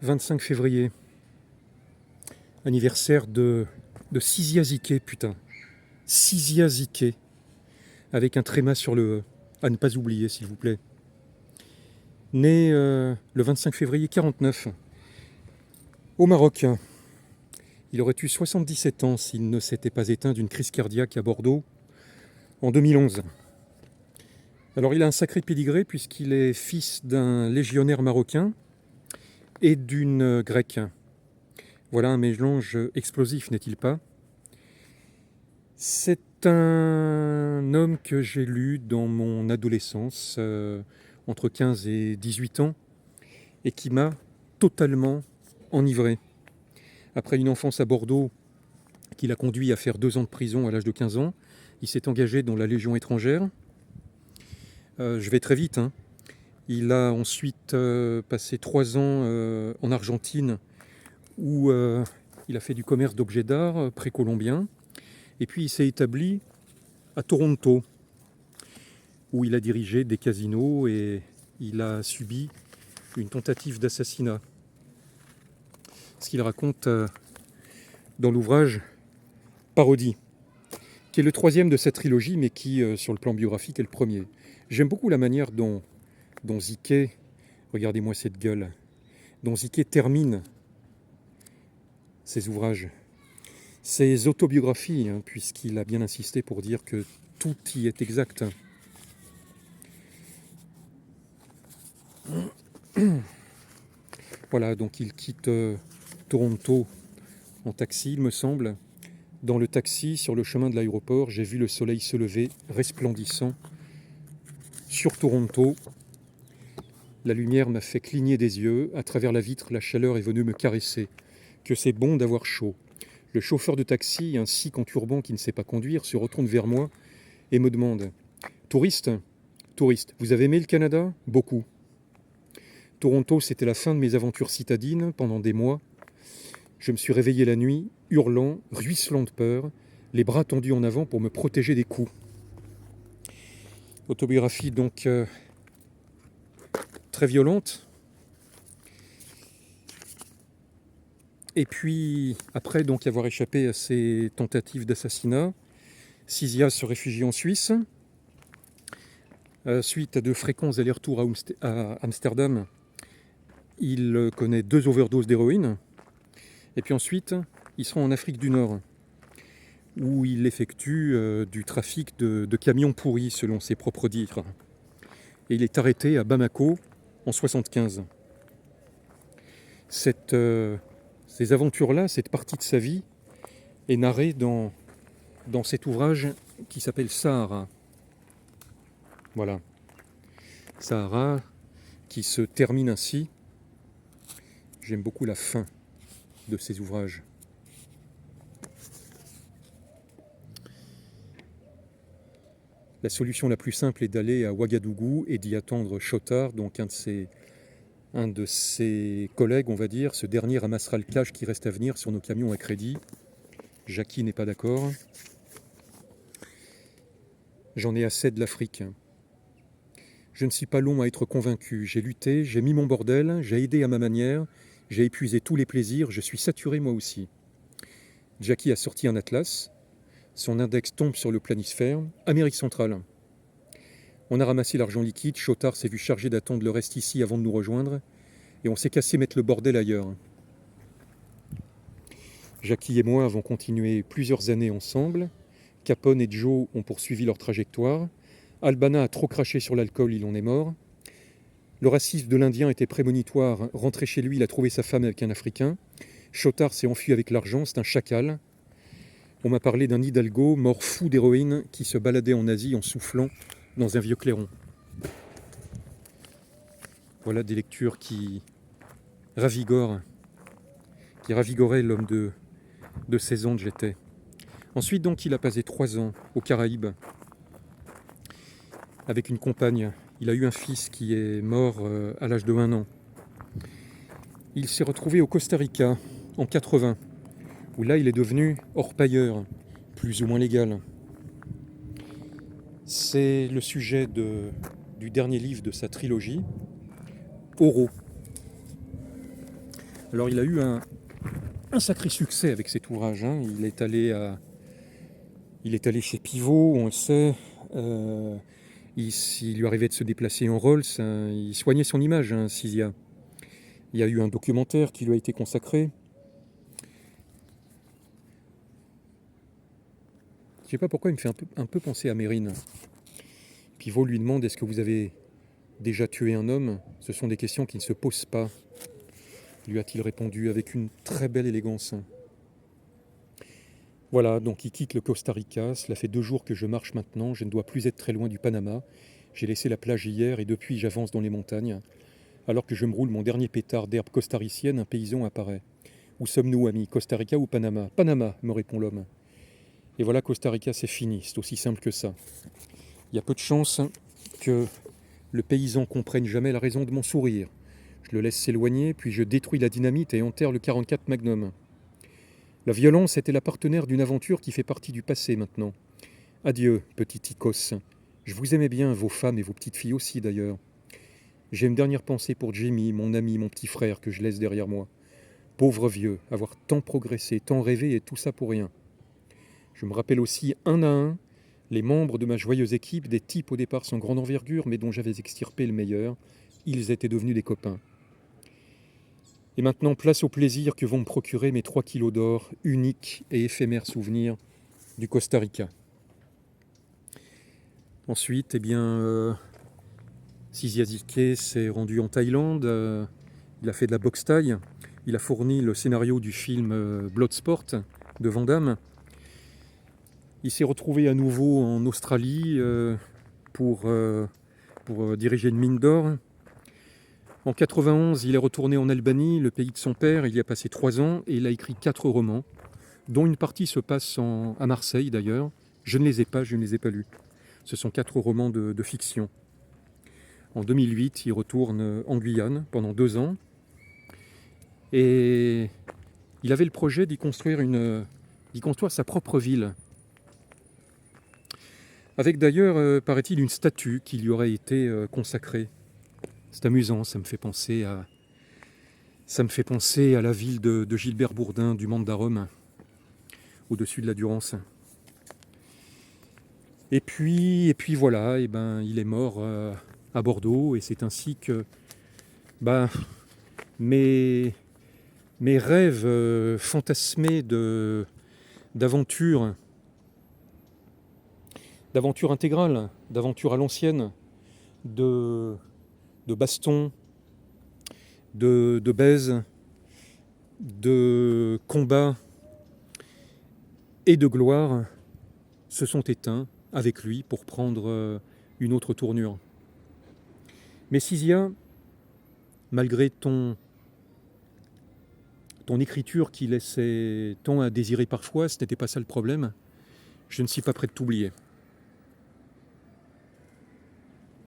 25 février, anniversaire de Sizia Ziké, putain. Sizia Ziké, avec un tréma sur le E, à ne pas oublier, s'il vous plaît. Né le 25 février 49, au Maroc. Il aurait eu 77 ans s'il ne s'était pas éteint d'une crise cardiaque à Bordeaux en 2011. Alors il a un sacré pédigré puisqu'il est fils d'un légionnaire marocain et d'une grecque. Voilà un mélange explosif, n'est-il pas? C'est un homme que j'ai lu dans mon adolescence, entre 15 et 18 ans, et qui m'a totalement enivré. Après une enfance à Bordeaux qui l'a conduit à faire 2 ans de prison à l'âge de 15 ans, il s'est engagé dans la Légion étrangère. Je vais très vite, hein. Il a ensuite passé 3 ans en Argentine où il a fait du commerce d'objets d'art précolombien. Et puis il s'est établi à Toronto où il a dirigé des casinos et il a subi une tentative d'assassinat. Ce qu'il raconte dans l'ouvrage Parodie, qui est le 3e de cette trilogie, mais qui, sur le plan biographique, est le premier. J'aime beaucoup la manière dont Ziké, regardez-moi cette gueule, dont Ziké termine ses ouvrages, ses autobiographies, hein, puisqu'il a bien insisté pour dire que tout y est exact. Voilà, donc il quitte Toronto en taxi, il me semble. Dans le taxi, sur le chemin de l'aéroport, j'ai vu le soleil se lever, resplendissant, sur Toronto. La lumière m'a fait cligner des yeux. À travers la vitre, la chaleur est venue me caresser. Que c'est bon d'avoir chaud. Le chauffeur de taxi, un sikh en turban qui ne sait pas conduire, se retourne vers moi et me demande « Touriste ? Touriste, vous avez aimé le Canada ? Beaucoup. » Toronto, c'était la fin de mes aventures citadines pendant des mois. Je me suis réveillé la nuit, hurlant, ruisselant de peur, les bras tendus en avant pour me protéger des coups. Autobiographie donc très violente. Et puis, après donc avoir échappé à ces tentatives d'assassinat, Sizia se réfugie en Suisse. Suite à de fréquents allers-retours à Amsterdam, il connaît 2 overdoses d'héroïne. Et puis ensuite, il sera en Afrique du Nord, où il effectue du trafic de camions pourris, selon ses propres dires. Et il est arrêté à Bamako en 1975. Ces aventures-là, cette partie de sa vie, est narrée dans cet ouvrage qui s'appelle Sahara. Voilà. Sahara, qui se termine ainsi. J'aime beaucoup la fin de ces ouvrages. La solution la plus simple est d'aller à Ouagadougou et d'y attendre Chotard, donc un de ses collègues, on va dire. Ce dernier ramassera le cash qui reste à venir sur nos camions à crédit. Jackie n'est pas d'accord. J'en ai assez de l'Afrique. Je ne suis pas long à être convaincu. J'ai lutté, j'ai mis mon bordel, j'ai aidé à ma manière, j'ai épuisé tous les plaisirs, je suis saturé moi aussi. Jackie a sorti un atlas. Son index tombe sur le planisphère. Amérique centrale. On a ramassé l'argent liquide. Chotard s'est vu chargé d'attendre le reste ici avant de nous rejoindre. Et on s'est cassé mettre le bordel ailleurs. Jackie et moi avons continué plusieurs années ensemble. Capone et Joe ont poursuivi leur trajectoire. Albana a trop craché sur l'alcool, il en est mort. Le racisme de l'Indien était prémonitoire. Rentré chez lui, il a trouvé sa femme avec un Africain. Chotard s'est enfui avec l'argent, c'est un chacal. On m'a parlé d'un Hidalgo mort fou d'héroïne qui se baladait en Asie en soufflant dans un vieux clairon. Voilà des lectures qui ravigoraient l'homme de 16 ans que j'étais. Ensuite, donc, il a passé 3 ans aux Caraïbes avec une compagne. Il a eu un fils qui est mort à l'âge de 1 an. Il s'est retrouvé au Costa Rica en 80, où là, il est devenu orpailleur, plus ou moins légal. C'est le sujet du dernier livre de sa trilogie, Oro. Alors il a eu un sacré succès avec cet ouvrage, hein. Il est allé chez Pivot, on le sait. Il lui arrivait de se déplacer en Rolls, hein. Il soignait son image, hein, Cizia. Il y a eu un documentaire qui lui a été consacré. Je ne sais pas pourquoi il me fait un peu penser à Mérine. Pivot lui demande: est-ce que vous avez déjà tué un homme? Ce sont des questions qui ne se posent pas, lui a-t-il répondu avec une très belle élégance. Voilà, donc il quitte le Costa Rica. Cela fait 2 jours que je marche maintenant. Je ne dois plus être très loin du Panama. J'ai laissé la plage hier et depuis j'avance dans les montagnes. Alors que je me roule mon dernier pétard d'herbe costaricienne, un paysan apparaît. Où sommes-nous, amis? Costa Rica ou Panama? Panama, me répond l'homme. Et voilà, Costa Rica, c'est fini. C'est aussi simple que ça. Il y a peu de chance que le paysan comprenne jamais la raison de mon sourire. Je le laisse s'éloigner, puis je détruis la dynamite et enterre le 44 Magnum. La violence était la partenaire d'une aventure qui fait partie du passé maintenant. Adieu, petit Ticos. Je vous aimais bien, vos femmes et vos petites filles aussi d'ailleurs. J'ai une dernière pensée pour Jimmy, mon ami, mon petit frère que je laisse derrière moi. Pauvre vieux, avoir tant progressé, tant rêvé et tout ça pour rien. Je me rappelle aussi un à un les membres de ma joyeuse équipe, des types au départ sans grande envergure mais dont j'avais extirpé le meilleur. Ils étaient devenus des copains. Et maintenant, place au plaisir que vont me procurer mes 3 kilos d'or, unique et éphémère souvenir du Costa Rica. Ensuite, Cizia Zilke s'est rendu en Thaïlande, il a fait de la boxe thaï, il a fourni le scénario du film Bloodsport de Van Damme. Il s'est retrouvé à nouveau en Australie pour diriger une mine d'or. En 91, il est retourné en Albanie, le pays de son père. Il y a passé 3 ans et il a écrit 4 romans, dont une partie se passe à Marseille d'ailleurs. Je ne les ai pas lus. Ce sont 4 romans de fiction. En 2008, il retourne en Guyane pendant 2 ans. Et il avait le projet d'y construire sa propre ville. Avec d'ailleurs, paraît-il, une statue qui lui aurait été consacrée. C'est amusant, ça me fait penser à la ville de Gilbert Bourdin, du Mandarum, au-dessus de la Durance. Et puis voilà, il est mort à Bordeaux, et c'est ainsi que mes rêves fantasmés d'aventure intégrale, d'aventure à l'ancienne, de baston, de baise, de combat et de gloire se sont éteints avec lui pour prendre une autre tournure. Mais Cizia, malgré ton écriture qui laissait tant à désirer parfois, ce n'était pas ça le problème. Je ne suis pas prêt de t'oublier.